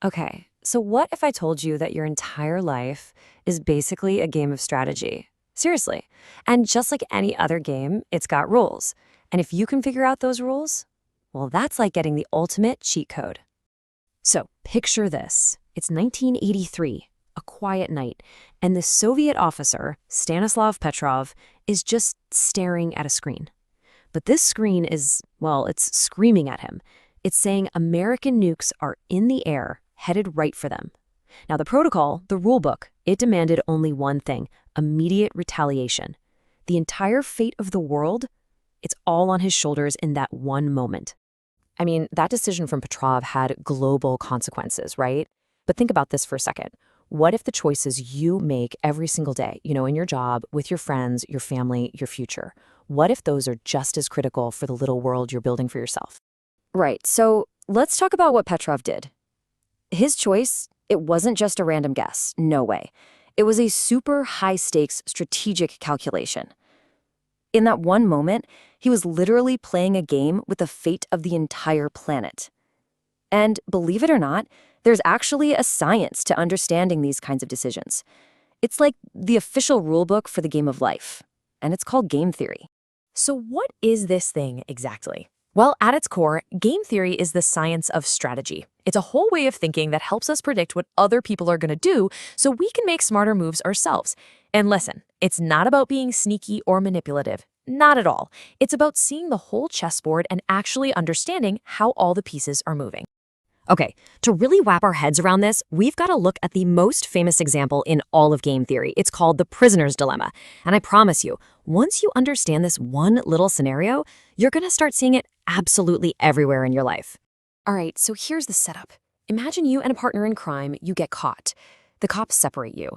Okay, so what if I told you that your entire life is basically a game of strategy? Seriously. And just like any other game, it's got rules. And if you can figure out those rules, well, that's like getting the ultimate cheat code. So picture this. It's 1983, a quiet night, and the Soviet officer, Stanislav Petrov, is just staring at a screen. But this screen is, well, it's screaming at him. It's saying American nukes are in the air, headed right for them. Now, the protocol, the rule book, it demanded only one thing: immediate retaliation. The entire fate of the world, it's all on his shoulders in that one moment. I mean, that decision from Petrov had global consequences, right? But think about this for a second. What if the choices you make every single day, in your job, with your friends, your family, your future, what if those are just as critical for the little world you're building for yourself? Right, so let's talk about what Petrov did. His choice, it wasn't just a random guess. No way. It was a super high-stakes strategic calculation. In that one moment, he was literally playing a game with the fate of the entire planet. And believe it or not, there's actually a science to understanding these kinds of decisions. It's like the official rulebook for the game of life, and it's called game theory. So what is this thing exactly? Well, at its core, game theory is the science of strategy. It's a whole way of thinking that helps us predict what other people are going to do so we can make smarter moves ourselves. And listen, it's not about being sneaky or manipulative. Not at all. It's about seeing the whole chessboard and actually understanding how all the pieces are moving. Okay, to really wrap our heads around this, we've got to look at the most famous example in all of game theory. It's called the prisoner's dilemma. And I promise you, once you understand this one little scenario, you're going to start seeing it absolutely everywhere in your life. All right, so here's the setup. Imagine you and a partner in crime, you get caught. The cops separate you,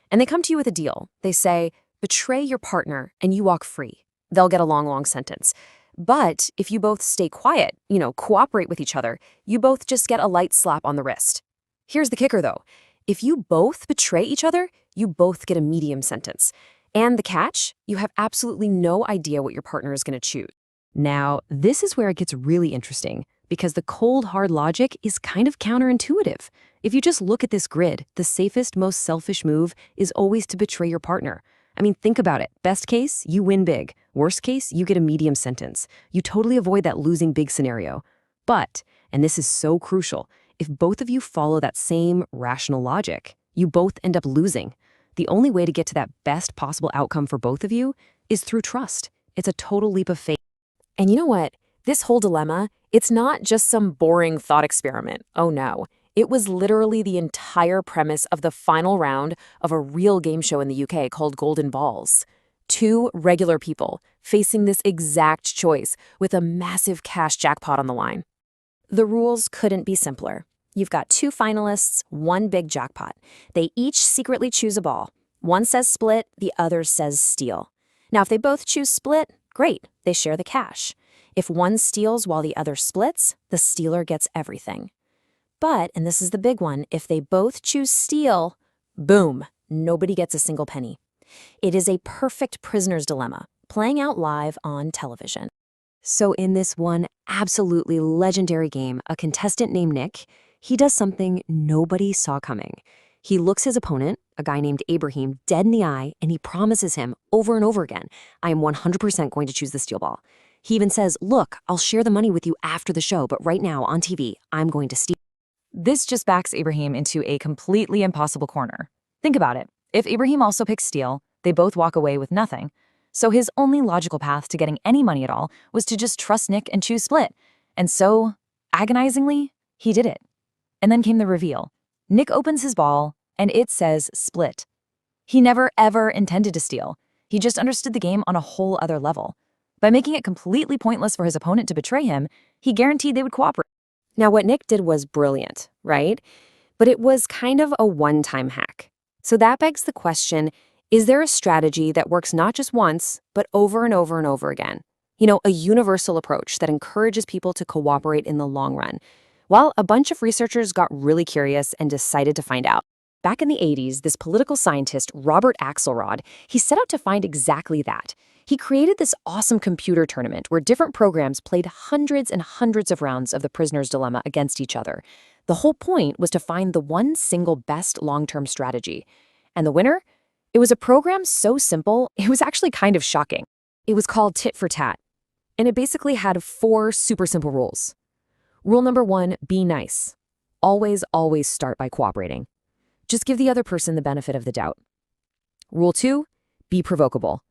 and they come to you with a deal. They say, betray your partner and you walk free. They'll get a long, long sentence. But if you both stay quiet, cooperate with each other, you both just get a light slap on the wrist. Here's the kicker, though. If you both betray each other, you both get a medium sentence. And the catch? You have absolutely no idea what your partner is going to choose. Now, this is where it gets really interesting, because the cold, hard logic is kind of counterintuitive. If you just look at this grid, the safest, most selfish move is always to betray your partner. I mean, think about it. Best case, you win big. Worst case, you get a medium sentence. You totally avoid that losing big scenario. But, and this is so crucial, if both of you follow that same rational logic, you both end up losing. The only way to get to that best possible outcome for both of you is through trust. It's a total leap of faith. And you know what? This whole dilemma, it's not just some boring thought experiment. Oh no. It was literally the entire premise of the final round of a real game show in the UK called Golden Balls. Two regular people facing this exact choice with a massive cash jackpot on the line. The rules couldn't be simpler. You've got two finalists, one big jackpot. They each secretly choose a ball. One says split, the other says steal. Now, if they both choose split, great, they share the cash. If one steals while the other splits, the stealer gets everything. But, and this is the big one, if they both choose steal, boom, nobody gets a single penny. It is a perfect prisoner's dilemma, playing out live on television. So in this one absolutely legendary game, a contestant named Nick, he does something nobody saw coming. He looks his opponent, a guy named Ibrahim, dead in the eye, and he promises him over and over again, I am 100% going to choose the steal ball. He even says, look, I'll share the money with you after the show, but right now on TV, I'm going to steal. This just backs Ibrahim into a completely impossible corner. Think about it. If Ibrahim also picks steal, they both walk away with nothing. So his only logical path to getting any money at all was to just trust Nick and choose split. And so, agonizingly, he did it. And then came the reveal. Nick opens his ball, and it says split. He never, ever intended to steal. He just understood the game on a whole other level. By making it completely pointless for his opponent to betray him, he guaranteed they would cooperate. Now, what Nick did was brilliant, right? But it was kind of a one-time hack. So that begs the question, is there a strategy that works not just once, but over and over and over again? A universal approach that encourages people to cooperate in the long run. Well, a bunch of researchers got really curious and decided to find out. Back in the 80s, this political scientist, Robert Axelrod, he set out to find exactly that. He created this awesome computer tournament where different programs played hundreds and hundreds of rounds of the prisoner's dilemma against each other. The whole point was to find the one single best long-term strategy. And the winner? It was a program so simple, it was actually kind of shocking. It was called Tit for Tat, and it basically had 4 super simple rules. Rule number 1, be nice. Always, always start by cooperating. Just give the other person the benefit of the doubt. Rule 2, be provocable.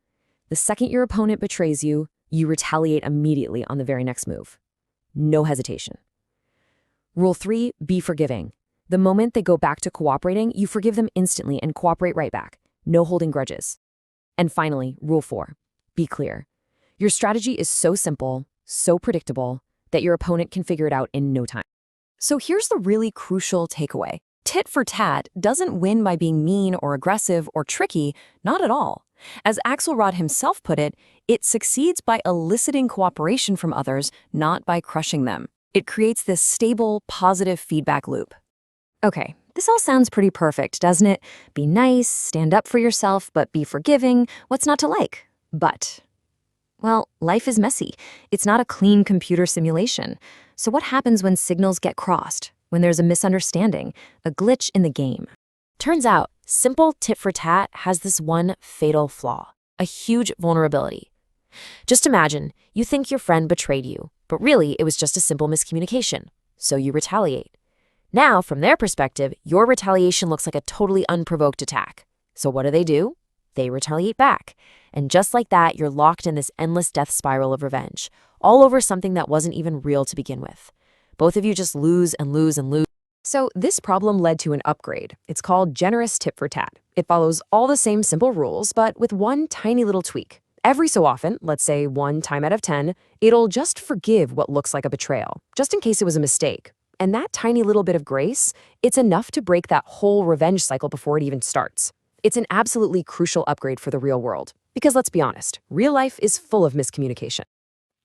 The second your opponent betrays you, you retaliate immediately on the very next move. No hesitation. Rule 3, be forgiving. The moment they go back to cooperating, you forgive them instantly and cooperate right back. No holding grudges. And finally, Rule 4, be clear. Your strategy is so simple, so predictable, that your opponent can figure it out in no time. So here's the really crucial takeaway. Tit for tat doesn't win by being mean or aggressive or tricky, not at all. As Axelrod himself put it, it succeeds by eliciting cooperation from others, not by crushing them. It creates this stable, positive feedback loop. Okay, this all sounds pretty perfect, doesn't it? Be nice, stand up for yourself, but be forgiving. What's not to like? But, well, life is messy. It's not a clean computer simulation. So what happens when signals get crossed? When there's a misunderstanding, a glitch in the game? Turns out, simple tit for tat has this one fatal flaw, a huge vulnerability. Just imagine, you think your friend betrayed you, but really it was just a simple miscommunication, so you retaliate. Now, from their perspective, your retaliation looks like a totally unprovoked attack. So what do? They retaliate back. And just like that, you're locked in this endless death spiral of revenge, all over something that wasn't even real to begin with. Both of you just lose and lose and lose. So this problem led to an upgrade. It's called generous tit for tat. It follows all the same simple rules, but with one tiny little tweak. Every so often, let's say 1 time out of 10, it'll just forgive what looks like a betrayal, just in case it was a mistake. And that tiny little bit of grace, it's enough to break that whole revenge cycle before it even starts. It's an absolutely crucial upgrade for the real world. Because let's be honest, real life is full of miscommunication.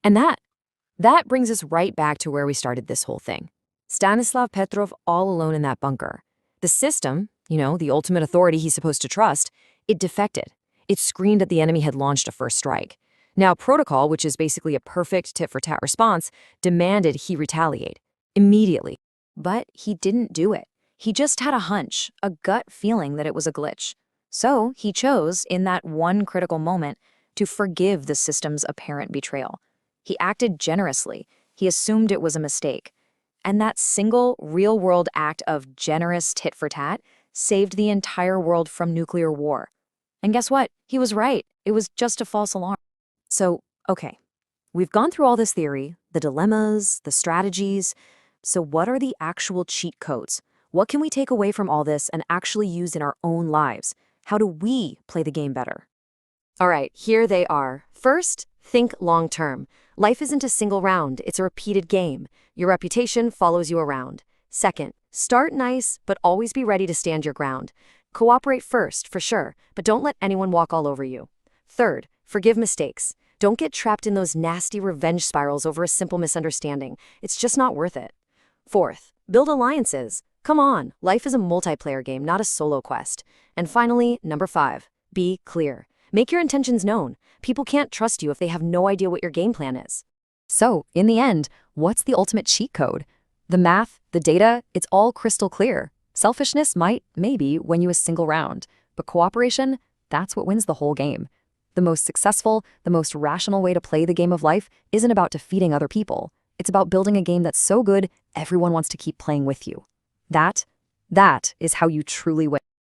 And that brings us right back to where we started this whole thing. Stanislav Petrov all alone in that bunker. The system, the ultimate authority he's supposed to trust, it defected. It screamed that the enemy had launched a first strike. Now, protocol, which is basically a perfect tit-for-tat response, demanded he retaliate immediately. But he didn't do it. He just had a hunch, a gut feeling that it was a glitch. So he chose, in that one critical moment, to forgive the system's apparent betrayal. He acted generously. He assumed it was a mistake. And that single, real-world act of generous tit-for-tat saved the entire world from nuclear war. And guess what? He was right. It was just a false alarm. So, okay, we've gone through all this theory, the dilemmas, the strategies. So what are the actual cheat codes? What can we take away from all this and actually use in our own lives? How do we play the game better? All right, here they are. First, think long-term. Life isn't a single round, it's a repeated game. Your reputation follows you around. Second, start nice, but always be ready to stand your ground. Cooperate first, for sure, but don't let anyone walk all over you. Third, forgive mistakes. Don't get trapped in those nasty revenge spirals over a simple misunderstanding. It's just not worth it. Fourth, build alliances. Come on, life is a multiplayer game, not a solo quest. And finally, number 5, be clear. Make your intentions known. People can't trust you if they have no idea what your game plan is. So, in the end, what's the ultimate cheat code? The math, the data, it's all crystal clear. Selfishness might, maybe, win you a single round. But cooperation, that's what wins the whole game. The most successful, the most rational way to play the game of life isn't about defeating other people. It's about building a game that's so good, everyone wants to keep playing with you. That is how you truly win.